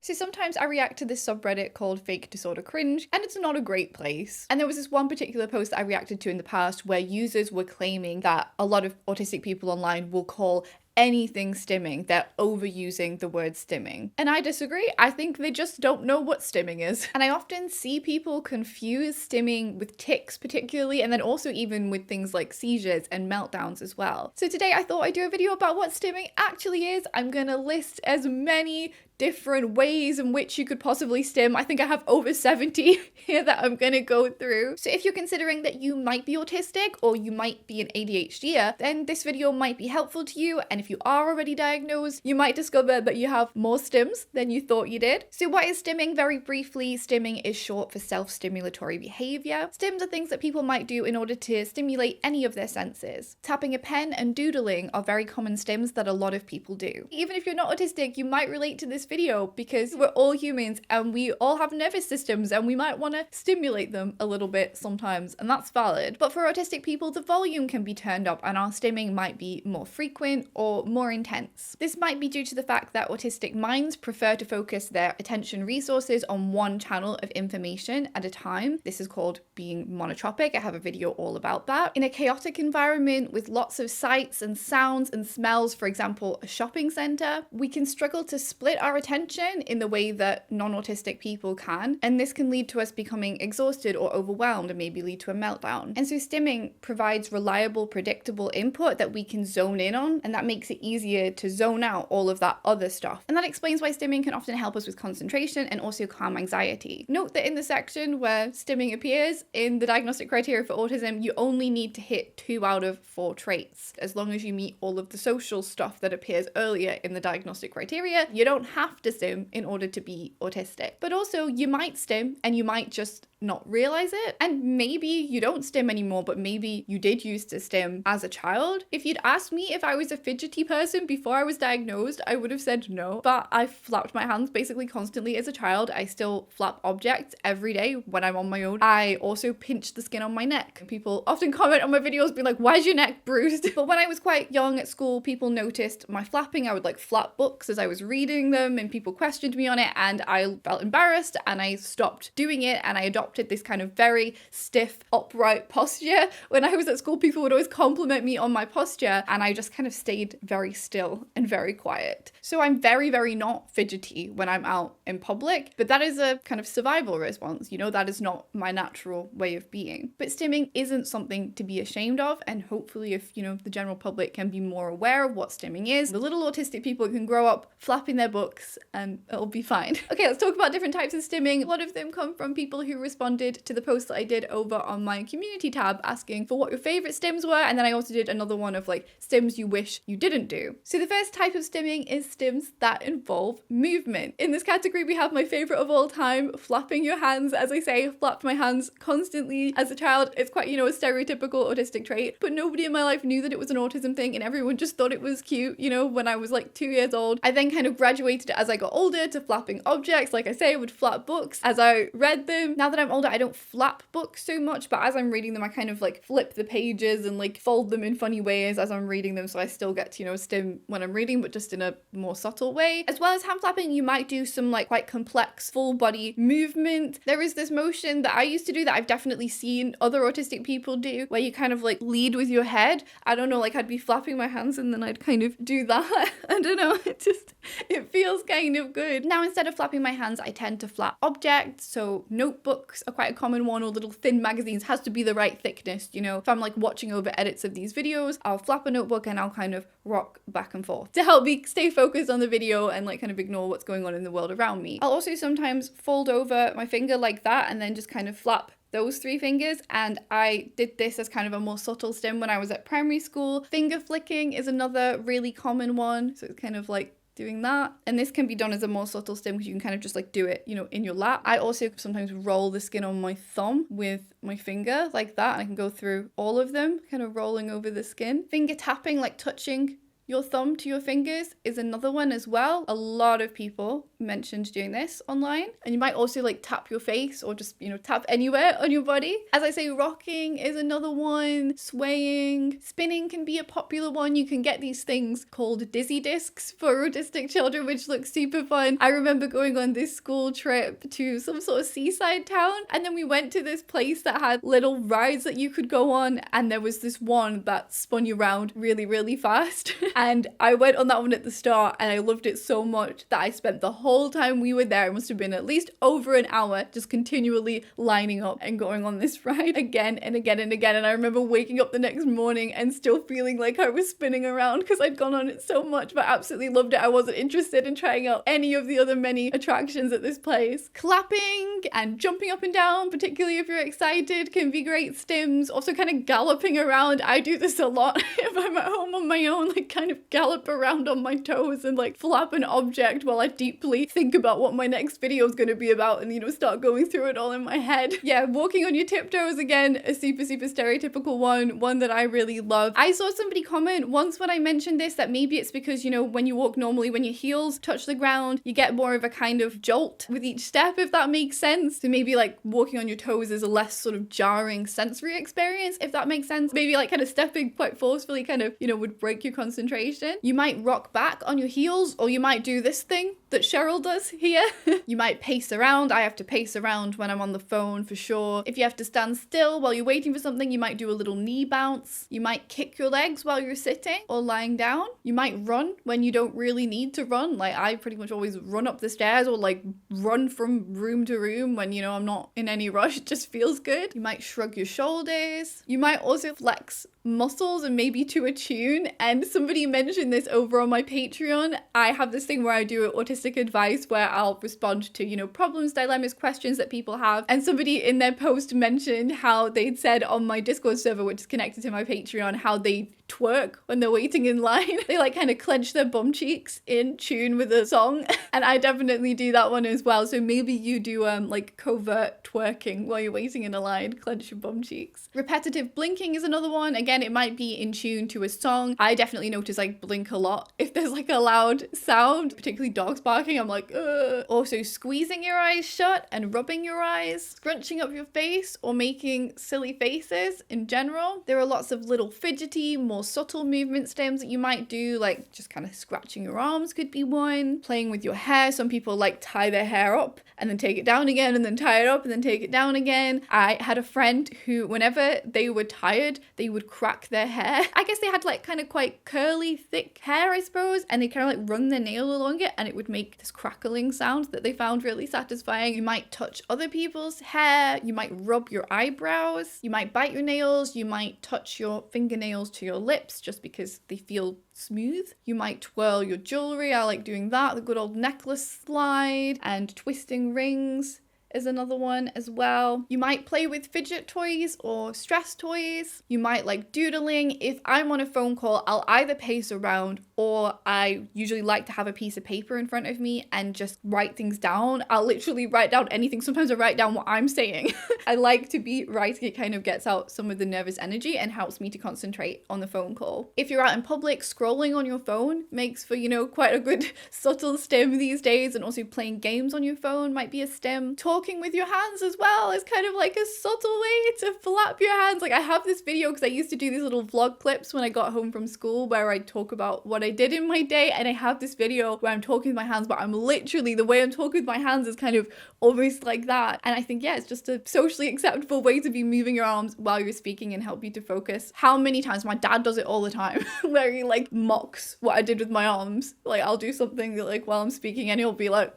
So sometimes I react to this subreddit called Fake Disorder Cringe, and it's not a great place. And there was this one particular post that I reacted to in the past where users were claiming that a lot of autistic people online will call anything stimming. They're overusing the word stimming. And I disagree. I think they just don't know what stimming is. And I often see people confuse stimming with tics particularly, and then also even with things like seizures and meltdowns as well. So today I thought I'd do a video about what stimming actually is. I'm gonna list as many different ways in which you could possibly stim. I think I have over 70 here that I'm gonna go through. So if you're considering that you might be autistic or you might be an ADHDer, then this video might be helpful to you. And if you are already diagnosed, you might discover that you have more stims than you thought you did. So what is stimming? Very briefly, stimming is short for self-stimulatory behavior. Stims are things that people might do in order to stimulate any of their senses. Tapping a pen and doodling are very common stims that a lot of people do. Even if you're not autistic, you might relate to this video because we're all humans and we all have nervous systems and we might want to stimulate them a little bit sometimes, and that's valid. But for autistic people, the volume can be turned up and our stimming might be more frequent or more intense. This might be due to the fact that autistic minds prefer to focus their attention resources on one channel of information at a time. This is called being monotropic. I have a video all about that. In a chaotic environment with lots of sights and sounds and smells, for example, a shopping center, we can struggle to split our attention in the way that non-autistic people can, and this can lead to us becoming exhausted or overwhelmed and maybe lead to a meltdown. And so stimming provides reliable, predictable input that we can zone in on, and that makes it easier to zone out all of that other stuff. And that explains why stimming can often help us with concentration and also calm anxiety. Note that in the section where stimming appears in the diagnostic criteria for autism, you only need to hit 2 out of 4 traits. As long as you meet all of the social stuff that appears earlier in the diagnostic criteria, you don't have to stim in order to be autistic. But also you might stim and you might just not realize it, and maybe you don't stim anymore, but maybe you did used to stim as a child. If you'd asked me if I was a fidgety person before I was diagnosed, I would have said no, but I flapped my hands basically constantly as a child. I still flap objects every day when I'm on my own. I also pinch the skin on my neck. People often comment on my videos being like, why is your neck bruised? But when I was quite young at school, people noticed my flapping. I would like flap books as I was reading them and people questioned me on it, and I felt embarrassed and I stopped doing it, and I adopted this kind of very stiff, upright posture. When I was at school, people would always compliment me on my posture, and I just kind of stayed very still and very quiet. So I'm very, very not fidgety when I'm out in public, but that is a kind of survival response. You know, that is not my natural way of being. But stimming isn't something to be ashamed of, and hopefully if, you know, the general public can be more aware of what stimming is, the little autistic people can grow up flapping their books and it'll be fine. Okay, let's talk about different types of stimming. A lot of them come from people who responded to the post that I did over on my community tab asking for what your favorite stims were, and then I also did another one of like stims you wish you didn't do. So the first type of stimming is stims that involve movement. In this category we have my favorite of all time, flapping your hands. As I say, flapped my hands constantly as a child. It's quite, you know, a stereotypical autistic trait, but nobody in my life knew that it was an autism thing and everyone just thought it was cute, you know, when I was like 2 years old. I then kind of graduated as I got older to flapping objects. Like I say, I would flap books as I read them. Now that I'm older, I don't flap books so much, but as I'm reading them, I kind of like flip the pages and like fold them in funny ways as I'm reading them, so I still get to, you know, stim when I'm reading, but just in a more subtle way. As well as hand flapping, you might do some like quite complex full body movement. There is this motion that I used to do that I've definitely seen other autistic people do, where you kind of like lead with your head. I don't know, like I'd be flapping my hands and then I'd kind of do that. I don't know, it feels kind of good. Now instead of flapping my hands, I tend to flap objects. So notebooks are quite a common one, or little thin magazines. Has to be the right thickness, you know. If I'm like watching over edits of these videos, I'll flap a notebook and I'll kind of rock back and forth to help me stay focused on the video and like kind of ignore what's going on in the world around me. I'll also sometimes fold over my finger like that and then just kind of flap those 3 fingers, and I did this as kind of a more subtle stim when I was at primary school. Finger flicking is another really common one, so it's kind of like doing that, and this can be done as a more subtle stim because you can kind of just like do it, you know, in your lap. I also sometimes roll the skin on my thumb with my finger like that, and I can go through all of them kind of rolling over the skin. Finger tapping, like touching your thumb to your fingers is another one as well. A lot of people mentioned doing this online. And you might also like tap your face or just, tap anywhere on your body. As I say, rocking is another one. Swaying, spinning can be a popular one. You can get these things called dizzy discs for autistic children, which looks super fun. I remember going on this school trip to some sort of seaside town, and then we went to this place that had little rides that you could go on, and there was this one that spun you around really, really fast. And I went on that one at the start, and I loved it so much that I spent the whole time we were there, it must have been at least over an hour, just continually lining up and going on this ride again and again and again. And I remember waking up the next morning and still feeling like I was spinning around because I'd gone on it so much, but absolutely loved it. I wasn't interested in trying out any of the other many attractions at this place. Clapping and jumping up and down, particularly if you're excited, can be great stims. Also kind of galloping around. I do this a lot if I'm at home on my own, like kind of gallop around on my toes and like flap an object while I deeply think about what my next video is going to be about and, start going through it all in my head. Yeah, walking on your tiptoes, again, a super, super stereotypical one that I really love. I saw somebody comment once when I mentioned this that maybe it's because, when you walk normally, when your heels touch the ground, you get more of a kind of jolt with each step, if that makes sense. So maybe like walking on your toes is a less sort of jarring sensory experience, if that makes sense. Maybe like kind of stepping quite forcefully kind of, would break your concentration. You might rock back on your heels, or you might do this thing that Cheryl does here. You might pace around. I have to pace around when I'm on the phone for sure. If you have to stand still while you're waiting for something, you might do a little knee bounce. You might kick your legs while you're sitting or lying down. You might run when you don't really need to run. Like I pretty much always run up the stairs or like run from room to room when, I'm not in any rush. It just feels good. You might shrug your shoulders. You might also flex muscles and maybe to a tune. And somebody mentioned this over on my Patreon. I have this thing where I do autistic advice where I'll respond to, problems, dilemmas, questions that people have. And somebody in their post mentioned how they'd said on my Discord server, which is connected to my Patreon, how they twerk when they're waiting in line. They like kind of clench their bum cheeks in tune with a song. And I definitely do that one as well. So maybe you do like covert twerking while you're waiting in a line, clench your bum cheeks. Repetitive blinking is another one. Again, it might be in tune to a song. I definitely notice I blink a lot if there's like a loud sound, particularly dogs barking. I'm like, ugh. Also squeezing your eyes shut and rubbing your eyes, scrunching up your face or making silly faces in general. There are lots of little fidgety, more subtle movement stems that you might do, like just kind of scratching your arms could be one. Playing with your hair. Some people like tie their hair up and then take it down again and then tie it up and then take it down again. I had a friend who whenever they were tired, they would crack their hair. I guess they had like kind of quite curly, thick hair, I suppose, and they kind of like run their nail along it and it would make this crackling sound that they found really satisfying. You might touch other people's hair. You might rub your eyebrows. You might bite your nails. You might touch your fingernails to your lips just because they feel smooth. You might twirl your jewelry. I like doing that. The good old necklace slide and twisting rings is another one as well. You might play with fidget toys or stress toys. You might like doodling. If I'm on a phone call, I'll either pace around or I usually like to have a piece of paper in front of me and just write things down. I'll literally write down anything. Sometimes I write down what I'm saying. I like to be writing. It kind of gets out some of the nervous energy and helps me to concentrate on the phone call. If you're out in public, scrolling on your phone makes for, quite a good subtle stim these days, and also playing games on your phone might be a stim. Talking with your hands as well is kind of like a subtle way to flap your hands. Like I have this video because I used to do these little vlog clips when I got home from school where I talk about what I did in my day, and I have this video where I'm talking with my hands, but I'm literally, the way I'm talking with my hands is kind of almost like that. And I think, yeah, it's just a socially acceptable way to be moving your arms while you're speaking and help you to focus. How many times my dad does it all the time where he like mocks what I did with my arms. Like I'll do something like while I'm speaking and he'll be like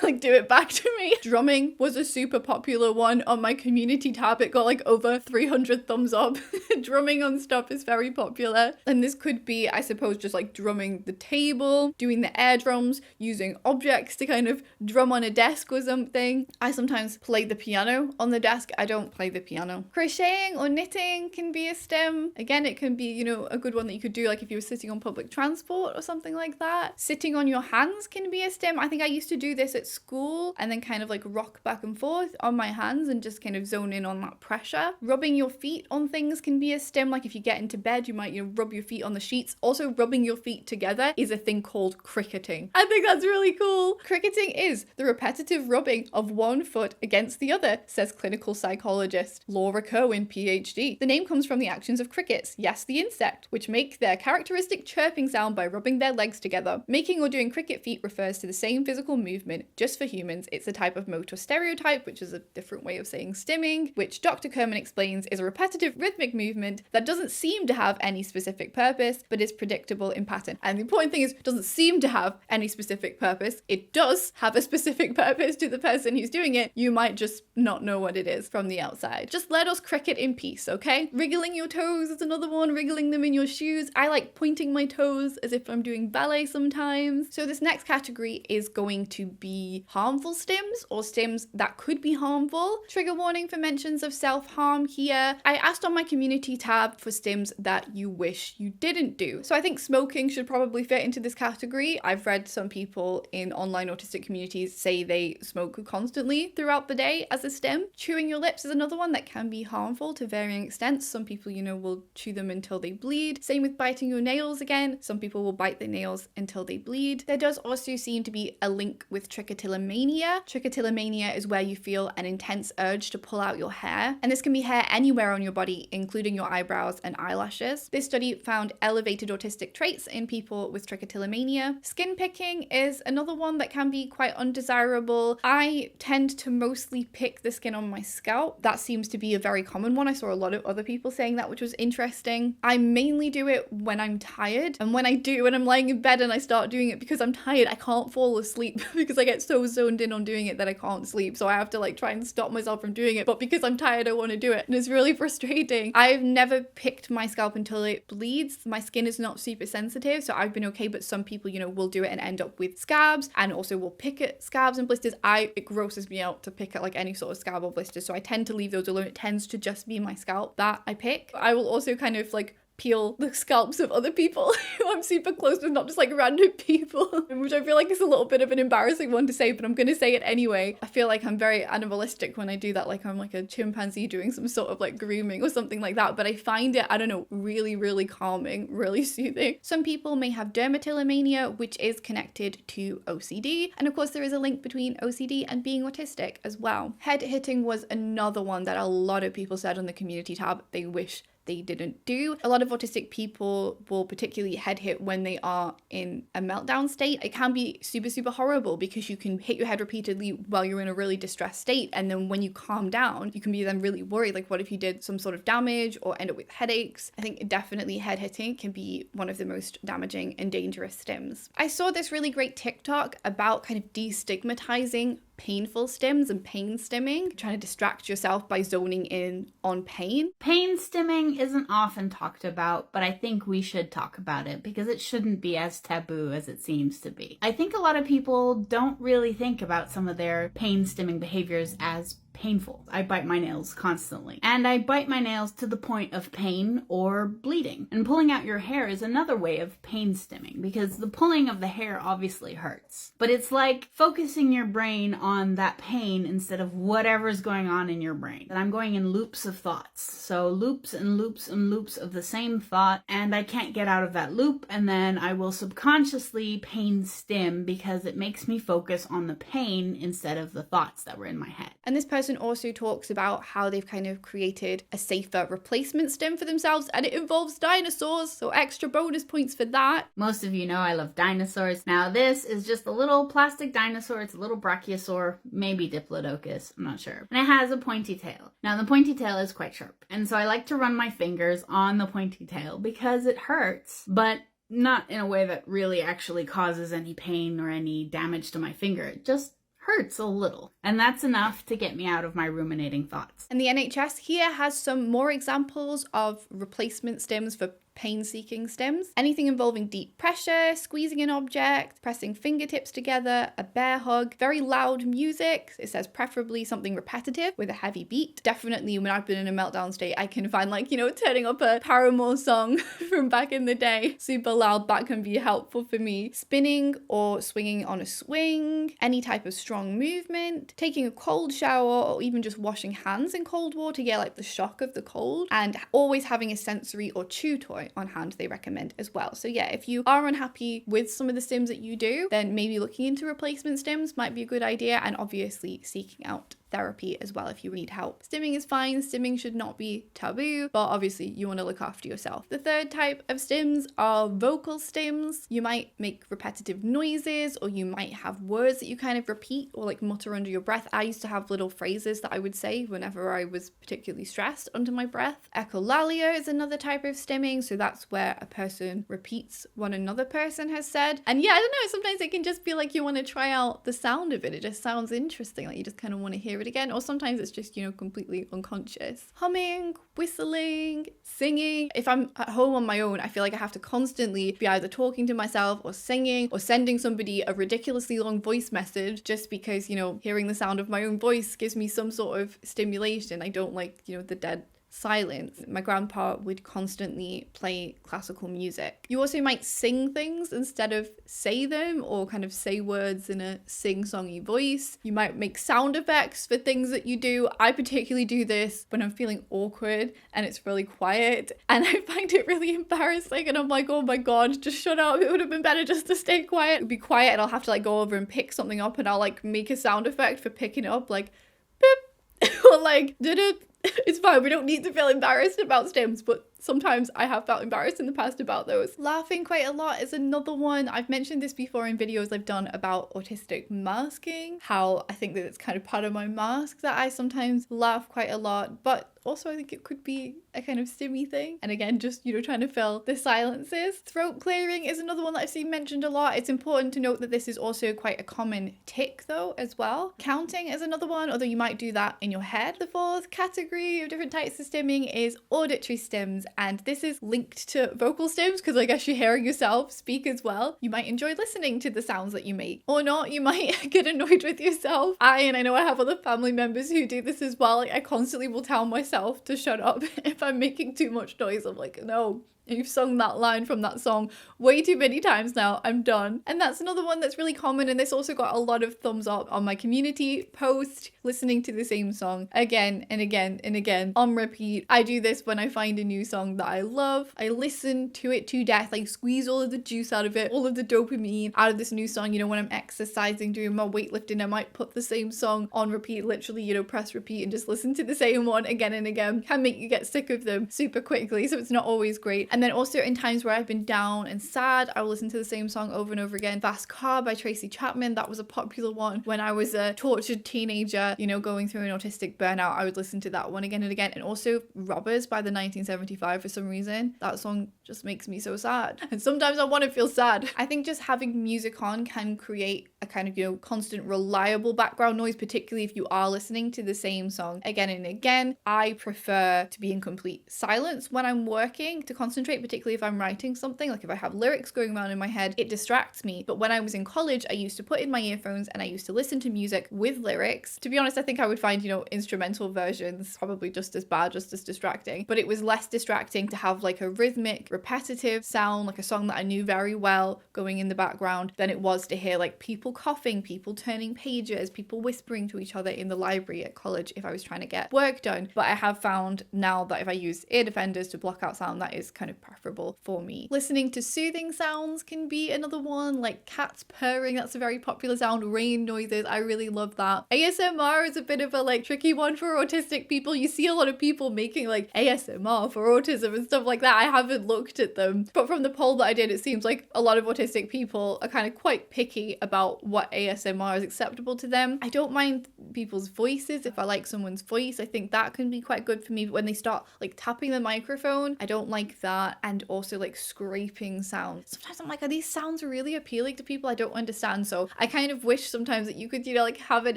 like do it back to me. Drumming was a super popular one on my community tab. It got like over 300 thumbs up. Drumming on stuff is very popular. And this could be, I suppose, just like drumming the table, doing the air drums, using objects to kind of drum on a desk or something. I sometimes play the piano on the desk. I don't play the piano. Crocheting or knitting can be a stim. Again, it can be, a good one that you could do like if you were sitting on public transport or something like that. Sitting on your hands can be a stim. I think I used to do this this at school and then kind of like rock back and forth on my hands and just kind of zone in on that pressure. Rubbing your feet on things can be a stim. Like if you get into bed, you might, rub your feet on the sheets. Also, rubbing your feet together is a thing called cricketing. I think that's really cool. Cricketing is the repetitive rubbing of one foot against the other, says clinical psychologist Laura Kerwin, PhD. The name comes from the actions of crickets, yes, the insect, which make their characteristic chirping sound by rubbing their legs together. Making or doing cricket feet refers to the same physical movement, just for humans. It's a type of motor stereotype, which is a different way of saying stimming, which Dr. Kerman explains is a repetitive rhythmic movement that doesn't seem to have any specific purpose, but is predictable in pattern. And the important thing is, it doesn't seem to have any specific purpose. It does have a specific purpose to the person who's doing it. You might just not know what it is from the outside. Just let us cricket in peace, okay? Wriggling your toes is another one, wriggling them in your shoes. I like pointing my toes as if I'm doing ballet sometimes. So this next category is going to be harmful stims or stims that could be harmful. Trigger warning for mentions of self-harm here. I asked on my community tab for stims that you wish you didn't do. So I think smoking should probably fit into this category. I've read some people in online autistic communities say they smoke constantly throughout the day as a stim. Chewing your lips is another one that can be harmful to varying extents. Some people, will chew them until they bleed. Same with biting your nails again. Some people will bite their nails until they bleed. There does also seem to be a link with trichotillomania. Trichotillomania is where you feel an intense urge to pull out your hair. And this can be hair anywhere on your body, including your eyebrows and eyelashes. This study found elevated autistic traits in people with trichotillomania. Skin picking is another one that can be quite undesirable. I tend to mostly pick the skin on my scalp. That seems to be a very common one. I saw a lot of other people saying that, which was interesting. I mainly do it when I'm tired. And when I'm lying in bed and I start doing it because I'm tired, I can't fall asleep because I get so zoned in on doing it that I can't sleep. So I have to try and stop myself from doing it. But because I'm tired, I want to do it. And it's really frustrating. I've never picked my scalp until it bleeds. My skin is not super sensitive, so I've been okay. But some people, will do it and end up with scabs, and also will pick at scabs and blisters. It grosses me out to pick at any sort of scab or blisters. So I tend to leave those alone. It tends to just be my scalp that I pick. I will also kind of peel the scalps of other people who I'm super close with, not just random people, which I feel like is a little bit of an embarrassing one to say, but I'm gonna say it anyway. I feel like I'm very animalistic when I do that, I'm like a chimpanzee doing some sort of grooming or something like that, but I find it, I don't know, really, really calming, really soothing. Some people may have dermatillomania, which is connected to OCD, and of course there is a link between OCD and being autistic as well. Head hitting was another one that a lot of people said on the community tab they wish they didn't do. A lot of autistic people will particularly head hit when they are in a meltdown state. It can be super, super horrible because you can hit your head repeatedly while you're in a really distressed state. And then when you calm down, you can be then really worried. What if you did some sort of damage or end up with headaches? I think definitely head hitting can be one of the most damaging and dangerous stims. I saw this really great TikTok about kind of destigmatizing painful stims and pain stimming, trying to distract yourself by zoning in on pain. Pain stimming isn't often talked about, but I think we should talk about it because it shouldn't be as taboo as it seems to be. I think a lot of people don't really think about some of their pain stimming behaviors as painful. I bite my nails constantly. And I bite my nails to the point of pain or bleeding. And pulling out your hair is another way of pain stimming because the pulling of the hair obviously hurts. But it's like focusing your brain on that pain instead of whatever's going on in your brain. And I'm going in loops of thoughts. So loops and loops and loops of the same thought, and I can't get out of that loop, and then I will subconsciously pain stim because it makes me focus on the pain instead of the thoughts that were in my head. And this person also talks about how they've kind of created a safer replacement stim for themselves, and it involves dinosaurs, so extra bonus points for that. Most of you know I love dinosaurs. Now this is just a little plastic dinosaur. It's a little brachiosaur, maybe diplodocus, I'm not sure. And it has a pointy tail. Now the pointy tail is quite sharp, and so I like to run my fingers on the pointy tail because it hurts, but not in a way that really actually causes any pain or any damage to my finger. It just hurts a little. And that's enough to get me out of my ruminating thoughts. And the NHS here has some more examples of replacement stims for pain-seeking stims. Anything involving deep pressure, squeezing an object, pressing fingertips together, a bear hug, very loud music. It says preferably something repetitive with a heavy beat. Definitely when I've been in a meltdown state, I can find like, turning up a Paramore song from back in the day, super loud, that can be helpful for me. Spinning or swinging on a swing, any type of strong movement, taking a cold shower, or even just washing hands in cold water to get like the shock of the cold, and always having a sensory or chew toy on hand they recommend as well. So yeah, if you are unhappy with some of the stims that you do, then maybe looking into replacement stims might be a good idea, and obviously seeking out therapy as well if you need help. Stimming is fine, stimming should not be taboo, but obviously you want to look after yourself. The third type of stims are vocal stims. You might make repetitive noises, or you might have words that you kind of repeat or like mutter under your breath. I used to have little phrases that I would say whenever I was particularly stressed under my breath. Echolalia is another type of stimming, so that's where a person repeats what another person has said. And yeah, I don't know, sometimes it can just be like you want to try out the sound of it. It just sounds interesting, like you just kind of want to hear it again, or sometimes it's just completely unconscious. Humming, whistling, singing. If I'm at home on my own, I feel like I have to constantly be either talking to myself or singing or sending somebody a ridiculously long voice message, just because hearing the sound of my own voice gives me some sort of stimulation. I don't like the dead silence. My grandpa would constantly play classical music. You also might sing things instead of say them, or kind of say words in a sing-songy voice. You might make sound effects for things that you do. I particularly do this when I'm feeling awkward and it's really quiet and I find it really embarrassing, and I'm like, oh my god, just shut up. It would have been better just to stay quiet. It would be quiet and I'll have to like go over and pick something up, and I'll like make a sound effect for picking it up, like beep or like did it. It's fine, we don't need to feel embarrassed about stims, but sometimes I have felt embarrassed in the past about those. Laughing quite a lot is another one. I've mentioned this before in videos I've done about autistic masking, how I think that it's kind of part of my mask that I sometimes laugh quite a lot, but also I think it could be a kind of stimmy thing. And again, just, trying to fill the silences. Throat clearing is another one that I've seen mentioned a lot. It's important to note that this is also quite a common tic though as well. Counting is another one, although you might do that in your head. The fourth category of different types of stimming is auditory stims, and this is linked to vocal stims because I guess you're hearing yourself speak as well. You might enjoy listening to the sounds that you make, or not. You might get annoyed with yourself. I know I have other family members who do this as well. Like, I constantly will tell myself to shut up if I'm making too much noise. I'm like, no, you've sung that line from that song way too many times now, I'm done. And that's another one that's really common, and this also got a lot of thumbs up on my community post, listening to the same song again and again and again on repeat. I do this when I find a new song that I love. I listen to it to death, like squeeze all of the juice out of it, all of the dopamine out of this new song. When I'm exercising, doing my weightlifting, I might put the same song on repeat, literally, press repeat and just listen to the same one again and again. Can make you get sick of them super quickly, so it's not always great. And then also in times where I've been down and sad, I will listen to the same song over and over again. Fast Car by Tracy Chapman, that was a popular one when I was a tortured teenager, going through an autistic burnout. I would listen to that one again and again. And also Robbers by the 1975, for some reason. That song just makes me so sad. And sometimes I want to feel sad. I think just having music on can create a kind of, constant reliable background noise, particularly if you are listening to the same song again and again. I prefer to be in complete silence when I'm working to concentrate, particularly if I'm writing something. Like if I have lyrics going around in my head, it distracts me. But when I was in college, I used to put in my earphones and I used to listen to music with lyrics. To be honest, I think I would find, instrumental versions probably just as bad, just as distracting. But it was less distracting to have like a rhythmic, repetitive sound, like a song that I knew very well going in the background, than it was to hear like people coughing, people turning pages, people whispering to each other in the library at college if I was trying to get work done. But I have found now that if I use ear defenders to block out sound, that is kind of preferable for me. Listening to soothing sounds can be another one, like cats purring, that's a very popular sound. Rain noises, I really love that. ASMR is a bit of a like tricky one for autistic people. You see a lot of people making like ASMR for autism and stuff like that. I haven't looked at them, but from the poll that I did, it seems like a lot of autistic people are kind of quite picky about what ASMR is acceptable to them. I don't mind people's voices. If I like someone's voice, I think that can be quite good for me. But when they start like tapping the microphone, I don't like that. ASMR and also like scraping sounds. Sometimes I'm like, are these sounds really appealing to people? I don't understand. So I kind of wish sometimes that you could, like have an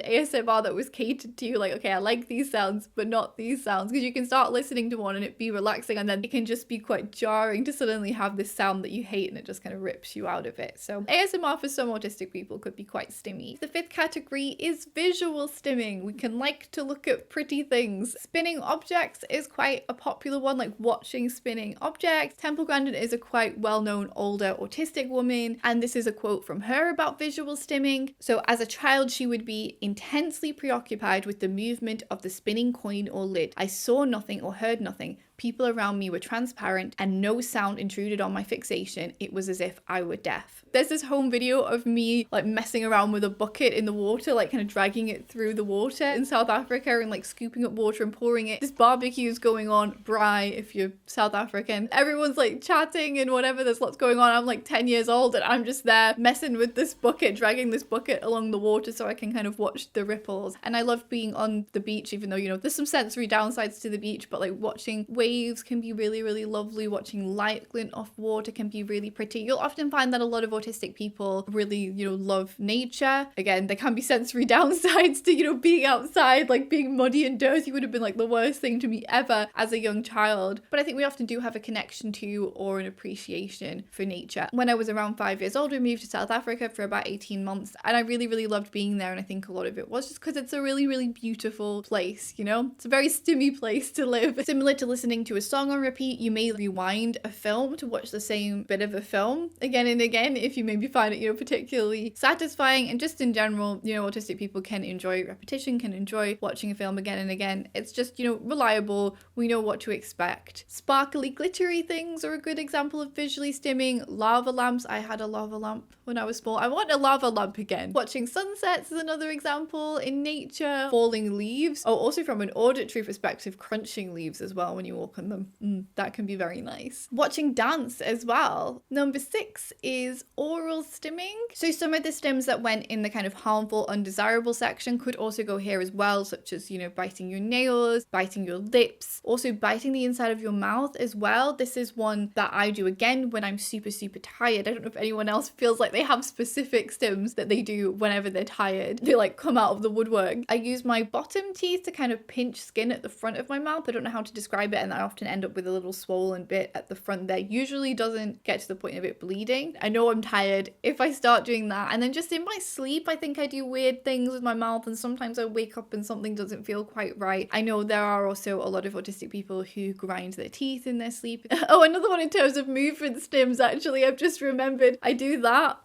ASMR that was catered to you. Like, okay, I like these sounds, but not these sounds. Because you can start listening to one and it be relaxing, and then it can just be quite jarring to suddenly have this sound that you hate and it just kind of rips you out of it. So ASMR for some autistic people could be quite stimmy. The fifth category is visual stimming. We can like to look at pretty things. Spinning objects is quite a popular one, like watching spinning objects. Temple Grandin is a quite well-known older autistic woman, and this is a quote from her about visual stimming. So as a child, she would be intensely preoccupied with the movement of the spinning coin or lid. I saw nothing or heard nothing. People around me were transparent and no sound intruded on my fixation. It was as if I were deaf. There's this home video of me like messing around with a bucket in the water, like kind of dragging it through the water in South Africa and like scooping up water and pouring it. This barbecue's going on, braai if you're South African. Everyone's like chatting and whatever, there's lots going on. I'm like 10 years old and I'm just there messing with this bucket, dragging this bucket along the water so I can kind of watch the ripples. And I love being on the beach, even though, there's some sensory downsides to the beach, but like watching waves can be really, really lovely. Watching light glint off water can be really pretty. You'll often find that a lot of autistic people really, love nature. Again, there can be sensory downsides to, being outside, like being muddy and dirty would have been like the worst thing to me ever as a young child. But I think we often do have a connection to or an appreciation for nature. When I was around 5 years old, we moved to South Africa for about 18 months and I really, really loved being there. And I think a lot of it was just because it's a really, really beautiful place, It's a very stimmy place to live. Similar to listening to a song on repeat, you may rewind a film to watch the same bit of a film again and again if you maybe find it, particularly satisfying. And just in general, autistic people can enjoy repetition, can enjoy watching a film again and again. It's just, reliable. We know what to expect. Sparkly, glittery things are a good example of visually stimming. Lava lamps. I had a lava lamp when I was small. I want a lava lamp again. Watching sunsets is another example in nature. Falling leaves. Oh, also from an auditory perspective, crunching leaves as well when you walk on them. That can be very nice. Watching dance as well. Number 6 is oral stimming. So some of the stims that went in the kind of harmful, undesirable section could also go here as well, such as, biting your nails, biting your lips, also biting the inside of your mouth as well. This is one that I do again when I'm super, super tired. I don't know if anyone else feels like they have specific stims that they do whenever they're tired. They like come out of the woodwork. I use my bottom teeth to kind of pinch skin at the front of my mouth. I don't know how to describe it, and I often end up with a little swollen bit at the front there. Usually doesn't get to the point of it bleeding. I know I'm tired if I start doing that. And then just in my sleep, I think I do weird things with my mouth, and sometimes I wake up and something doesn't feel quite right. I know there are also a lot of autistic people who grind their teeth in their sleep. Oh, another one in terms of movement stims, actually, I've just remembered. I do that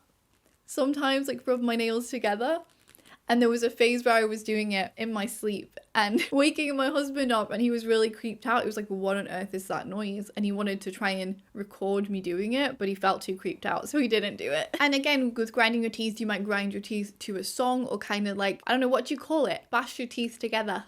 sometimes, like rub my nails together. And there was a phase where I was doing it in my sleep and waking my husband up, and he was really creeped out. He was like, what on earth is that noise? And he wanted to try and record me doing it, but he felt too creeped out, so he didn't do it. And again, with grinding your teeth, you might grind your teeth to a song, or kind of like, I don't know what you call it, bash your teeth together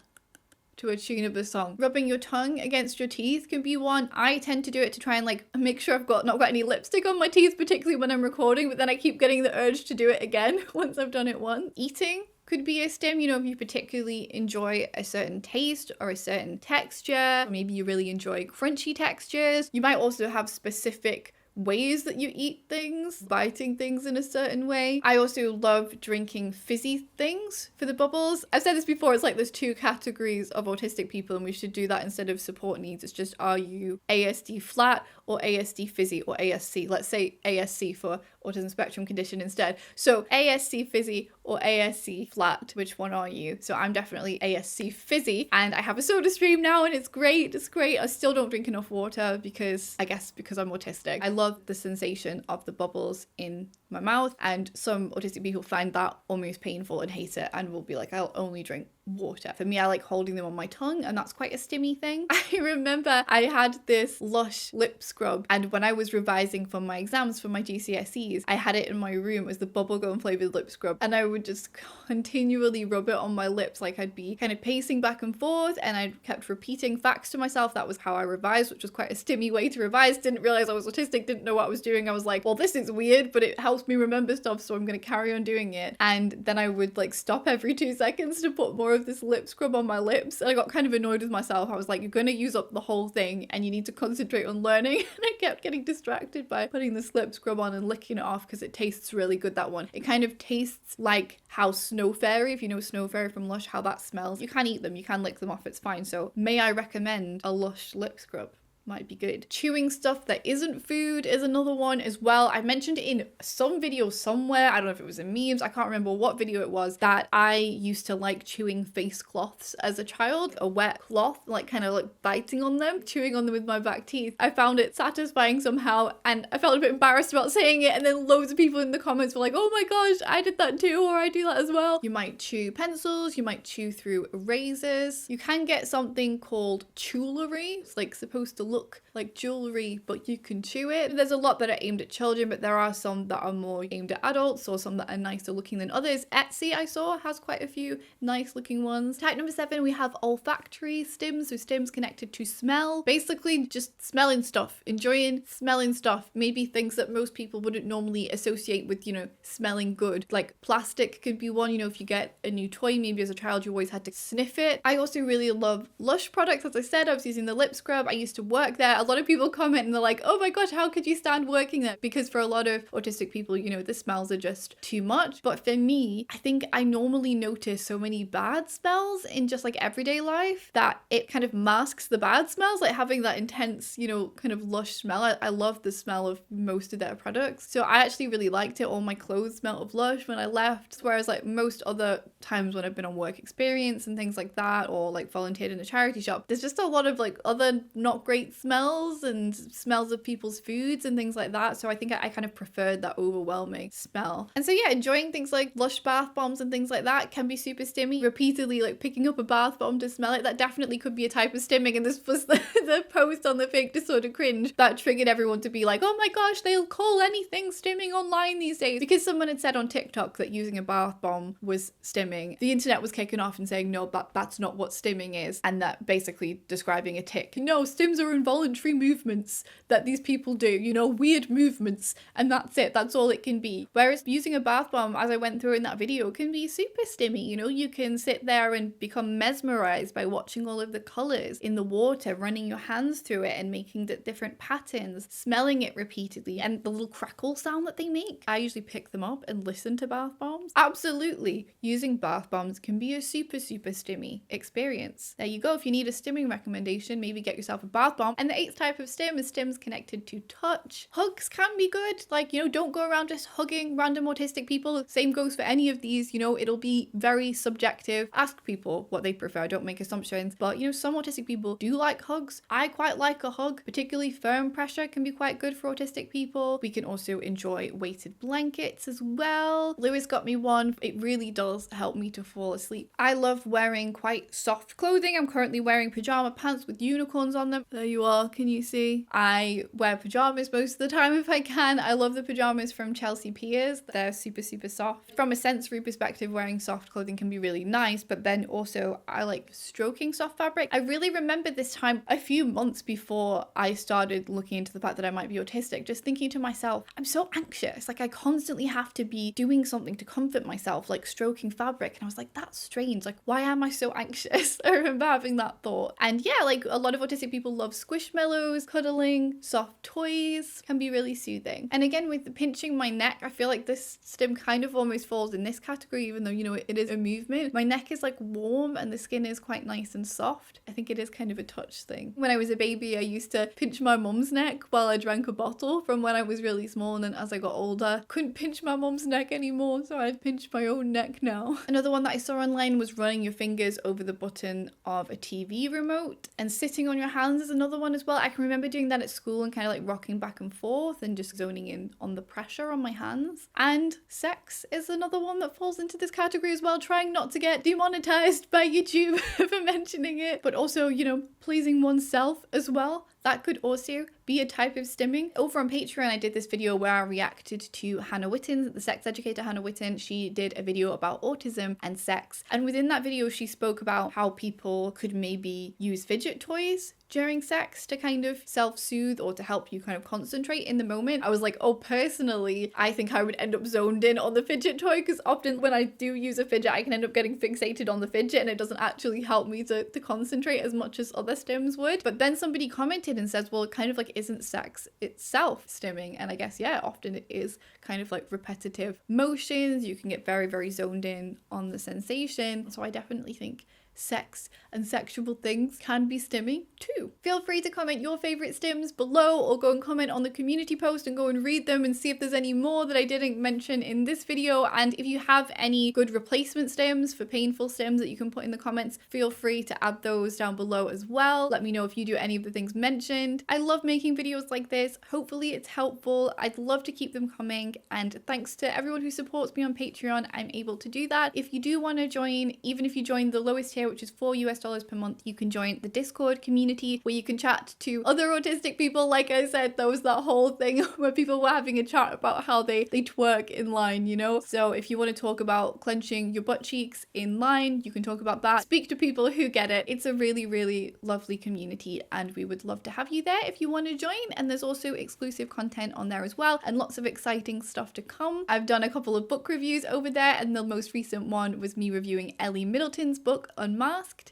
to a tune of a song. Rubbing your tongue against your teeth can be one. I tend to do it to try and like make sure I've not got any lipstick on my teeth, particularly when I'm recording, but then I keep getting the urge to do it again once I've done it once. Eating could be a stim, if you particularly enjoy a certain taste or a certain texture, or maybe you really enjoy crunchy textures. You might also have specific ways that you eat things, biting things in a certain way. I also love drinking fizzy things for the bubbles. I've said this before, it's like there's 2 categories of autistic people, and we should do that instead of support needs. It's just, are you ASD flat or ASD fizzy or ASC? Let's say ASC for autism spectrum condition instead. So ASC fizzy or ASC flat, which one are you? So I'm definitely ASC fizzy, and I have a soda stream now, and it's great. It's great. I still don't drink enough water because I'm autistic. I love the sensation of the bubbles in my mouth, and some autistic people find that almost painful and hate it and will be like, I'll only drink water. For me, I like holding them on my tongue, and that's quite a stimmy thing. I remember I had this Lush lip scrub, and when I was revising for my exams for my GCSEs, 20s, I had it in my room as the bubblegum flavored lip scrub, and I would just continually rub it on my lips. Like I'd be kind of pacing back and forth, and I kept repeating facts to myself. That was how I revised, which was quite a stimmy way to revise. Didn't realize I was autistic, didn't know what I was doing. I was like, well, this is weird, but it helps me remember stuff, so I'm going to carry on doing it. And then I would like stop every 2 seconds to put more of this lip scrub on my lips. And I got kind of annoyed with myself. I was like, you're going to use up the whole thing and you need to concentrate on learning. And I kept getting distracted by putting this lip scrub on and licking it off because it tastes really good, that one. It kind of tastes like how Snow Fairy, if you know Snow Fairy from Lush, how that smells. You can eat them, you can lick them off, it's fine. So may I recommend a Lush lip scrub? Might be good. Chewing stuff that isn't food is another one as well. I mentioned it in some video somewhere. I don't know if it was in memes. I can't remember what video it was, that I used to like chewing face cloths as a child. A wet cloth, like kind of like biting on them, chewing on them with my back teeth. I found it satisfying somehow, and I felt a bit embarrassed about saying it, and then loads of people in the comments were like, oh my gosh, I did that too, or I do that as well. You might chew pencils, you might chew through erasers. You can get something called jewelry. It's like supposed to look like jewelry, but you can chew it. There's a lot that are aimed at children, but there are some that are more aimed at adults, or some that are nicer looking than others. Etsy, I saw, has quite a few nice looking ones. Type number 7, we have olfactory stims. So stims connected to smell. Basically just smelling stuff, enjoying smelling stuff. Maybe things that most people wouldn't normally associate with, you know, smelling good. Like plastic could be one, you know, if you get a new toy, maybe as a child you always had to sniff it. I also really love Lush products. As I said, I was using the lip scrub. I used to work there. A lot of people comment and they're like, oh my gosh, how could you stand working there? Because for a lot of autistic people, you know, the smells are just too much. But for me, I think I normally notice so many bad smells in just like everyday life that it kind of masks the bad smells, like having that intense, you know, kind of Lush smell. I love the smell of most of their products. So I actually really liked it. All my clothes smelled of Lush when I left. Whereas like most other times when I've been on work experience and things like that, or like volunteered in a charity shop, there's just a lot of like other not great smells and smells of people's foods and things like that. So I think I kind of preferred that overwhelming smell. And so yeah, enjoying things like Lush bath bombs and things like that can be super stimmy. Repeatedly like picking up a bath bomb to smell it, that definitely could be a type of stimming. And this was the post on the fake disorder cringe that triggered everyone to be like, oh my gosh, they'll call anything stimming online these days. Because someone had said on TikTok that using a bath bomb was stimming. The internet was kicking off and saying, no, that's not what stimming is. And that basically describing a tick. No, stims are involuntary movements that these people do, you know, weird movements, and that's it. That's all it can be. Whereas using a bath bomb, as I went through in that video, can be super stimmy. You know, you can sit there and become mesmerized by watching all of the colors in the water, running your hands through it and making the different patterns, smelling it repeatedly, and the little crackle sound that they make. I usually pick them up and listen to bath bombs. Absolutely, using bath bombs can be a super stimmy experience. There you go. If you need a stimming recommendation, maybe get yourself a bath bomb. And the 8th type of stim is stims connected to touch. Hugs can be good. Like, you know, don't go around just hugging random autistic people. Same goes for any of these, you know, it'll be very subjective. Ask people what they prefer. Don't make assumptions. But, you know, some autistic people do like hugs. I quite like a hug. Particularly firm pressure can be quite good for autistic people. We can also enjoy weighted blankets as well. Lewis got me one. It really does help me to fall asleep. I love wearing quite soft clothing. I'm currently wearing pajama pants with unicorns on them. There you are. Can you see? I wear pajamas most of the time if I can. I love the pajamas from Chelsea Piers. They're super soft. From a sensory perspective, wearing soft clothing can be really nice, but then also I like stroking soft fabric. I really remember this time a few months before I started looking into the fact that I might be autistic, just thinking to myself, I'm so anxious. Like I constantly have to be doing something to comfort myself, like stroking fabric. And I was like, that's strange. Like, why am I so anxious? I remember having that thought. And yeah, like a lot of autistic people love squishmallows, cuddling, soft toys can be really soothing. And again, with the pinching my neck, I feel like this stim kind of almost falls in this category, even though, you know, it is a movement. My neck is like warm and the skin is quite nice and soft. I think it is kind of a touch thing. When I was a baby, I used to pinch my mum's neck while I drank a bottle from when I was really small, and then as I got older, couldn't pinch my mum's neck anymore, so I pinch my own neck now. Another one that I saw online was running your fingers over the button of a TV remote, and sitting on your hands is another one as well. I can remember doing that at school and kind of like rocking back and forth and just zoning in on the pressure on my hands. And sex is another one that falls into this category as well, trying not to get demonetized by YouTube for mentioning it, but also, you know, pleasing oneself as well. that could also be a type of stimming. Over on Patreon, I did this video where I reacted to Hannah Witton, the sex educator Hannah Witton. She did a video about autism and sex. And within that video, she spoke about how people could maybe use fidget toys during sex to kind of self-soothe or to help you kind of concentrate in the moment. I was like, oh, personally, I think I would end up zoned in on the fidget toy, because often when I do use a fidget, I can end up getting fixated on the fidget and it doesn't actually help me to concentrate as much as other stims would. But then somebody commented and says, well, it kind of like isn't sex itself stimming? And I guess, yeah, often it is kind of like repetitive motions. You can get very, very zoned in on the sensation. So I definitely think sex and sexual things can be stimming too. Feel free to comment your favorite stims below, or go and comment on the community post and go and read them and see if there's any more that I didn't mention in this video. And if you have any good replacement stims for painful stims that you can put in the comments, feel free to add those down below as well. Let me know if you do any of the things mentioned. I love making videos like this. Hopefully it's helpful. I'd love to keep them coming, and thanks to everyone who supports me on Patreon, I'm able to do that. If you do want to join, even if you join the lowest tier, which is $4 per month, you can join the Discord community where you can chat to other autistic people. Like I said, there was that whole thing where people were having a chat about how they twerk in line, you know? So if you want to talk about clenching your butt cheeks in line, you can talk about that. Speak to people who get it. It's a really, really lovely community, and we would love to have you there if you want to join. And there's also exclusive content on there as well, and lots of exciting stuff to come. I've done a couple of book reviews over there, and the most recent one was me reviewing Ellie Middleton's book Unmasking.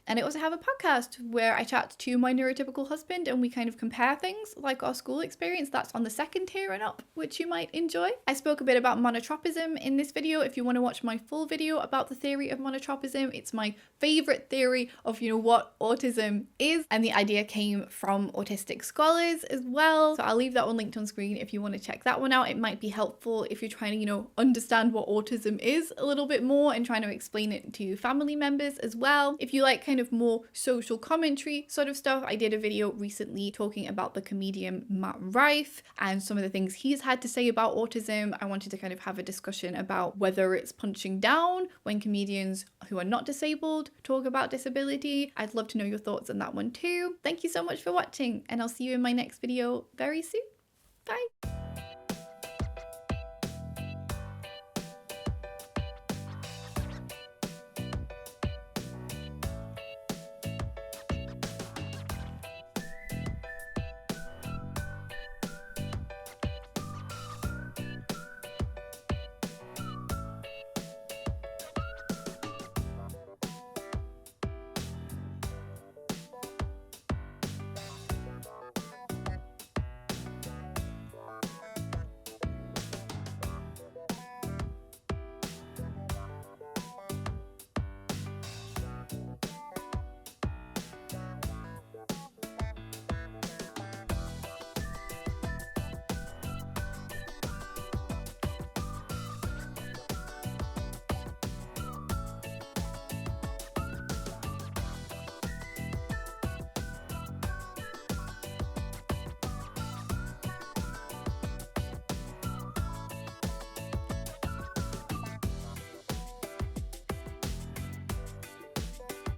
And I also have a podcast where I chat to my neurotypical husband and we kind of compare things like our school experience. That's on the second tier and up, which you might enjoy. I spoke a bit about monotropism in this video. If you want to watch my full video about the theory of monotropism, it's my favorite theory of, you know, what autism is. And the idea came from autistic scholars as well. So I'll leave that one linked on screen if you want to check that one out. It might be helpful if you're trying to, you know, understand what autism is a little bit more and trying to explain it to family members as well. If you like kind of more social commentary sort of stuff, I did a video recently talking about the comedian Matt Rife and some of the things he's had to say about autism. I wanted to kind of have a discussion about whether it's punching down when comedians who are not disabled talk about disability. I'd love to know your thoughts on that one too. Thank you so much for watching, and I'll see you in my next video very soon. Bye.